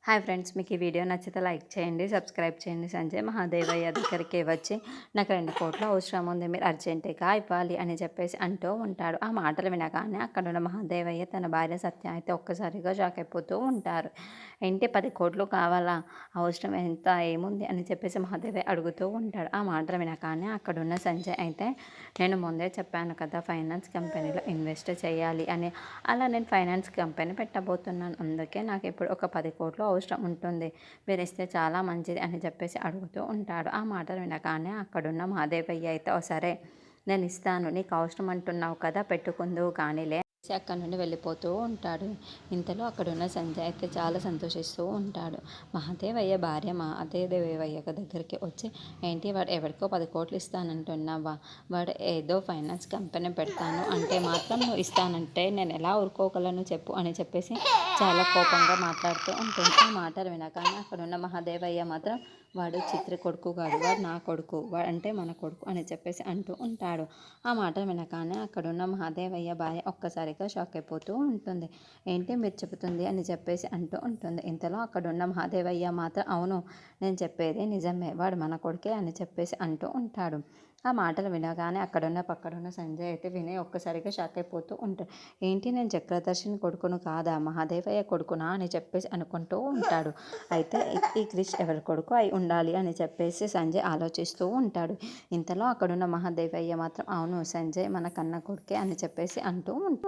Hi friends, మీకు ఈ video నచ్చితే లైక్ చేయండి, సబ్స్క్రైబ్ చేయండి. సంజయ్ మహాదేవయ్య దగ్గరికి వచ్చి నాకు 2 కోట్లు అవసరం ఉంది, మీరు అర్జెంటుగా ఇవ్వాలి అని చెప్పేసి అంటూ ఉంటాడు. ఆ మాటలు వినగానే అక్కడున్న మహాదేవయ్య తన భార్య సత్య అయితే ఒక్కసారిగా షాక్ అయిపోతూ ఉంటారు. ఏంటి 10 కోట్లు కావాలా, అవసరం ఎంత ఏముంది అని చెప్పేసి మహాదేవయ్య అడుగుతూ ఉంటాడు. ఆ మాటలు వినగానే అక్కడున్న సంజయ్ అయితే నేను ముందే చెప్పాను కదా ఫైనాన్స్ కంపెనీలో ఇన్వెస్ట్ చేయాలి అని, అలా నేను ఫైనాన్స్ కంపెనీ పెట్టబోతున్నాను, అందుకే నాకు ఇప్పుడు ఒక 10 కోట్లు అవసరం ఉంటుంది, మీరు ఇస్తే చాలా మంచిది అని చెప్పేసి అడుగుతూ ఉంటాడు. ఆ మాటలు వినగానే అక్కడున్న మహాదేవయ్య అయితే ఓ సరే నేను ఇస్తాను, నీకు అవసరం అంటున్నావు కదా పెట్టుకుందువు కానీలే అక్కడి నుండి వెళ్ళిపోతూ ఉంటాడు. ఇంతలో అక్కడున్న సంజయ్ అయితే చాలా సంతోషిస్తూ ఉంటాడు. మహాదేవయ్య భార్య మహాదేవయ్య దగ్గరికి వచ్చి ఏంటి వాడు ఎవరికో 10 కోట్లు ఇస్తానంటున్నావా, వాడు ఏదో ఫైనాన్స్ కంపెనీ పెడతాను అంటే మాత్రం నువ్వు ఇస్తానంటే నేను ఎలా ఊరుకోగలను చెప్పు అని చెప్పేసి చాలా కోపంగా మాట్లాడుతూ ఉంటుంది. ఆ మాటలు వినగానే అక్కడున్న మహాదేవయ్య మాత్రం వాడు చిత్ర కొడుకు కాదు, వాడు నా కొడుకు, వాడు అంటే మన కొడుకు అని చెప్పేసి అంటూ ఉంటాడు. ఆ మాటలు వినగానే అక్కడున్న మహాదేవయ్య భార్య ఒక్కసారిగా షాక్ అయిపోతూ ఉంటుంది. ఏంటి మీరు చెబుతుంది అని చెప్పేసి అంటూ ఉంటుంది. ఇంతలో అక్కడున్న మహాదేవయ్య మాత్రం అవును నేను చెప్పేది నిజమే, వాడు మన కొడుకే అని చెప్పేసి అంటూ ఉంటాడు. ఆ మాటలు వినగానే పక్కడున్న సంజయ్ అయితే విని ఒక్కసారిగా షాక్ అయిపోతూ ఉంటాడు. ఏంటి నేను చక్రదర్శిని కొడుకును కాదా, మహాదేవయ్య కొడుకునా అని చెప్పేసి అనుకుంటూ ఉంటాడు. అయితే ఈ క్రిష్ ఎవరి కొడుకు అయి ఉండాలి అని చెప్పేసి సంజయ్ ఆలోచిస్తూ ఉంటాడు. ఇంతలో అక్కడున్న మహాదేవయ్య మాత్రం అవును సంజయ్ మన కన్న కొడుకే అని చెప్పేసి అంటూ ఉంటుంది.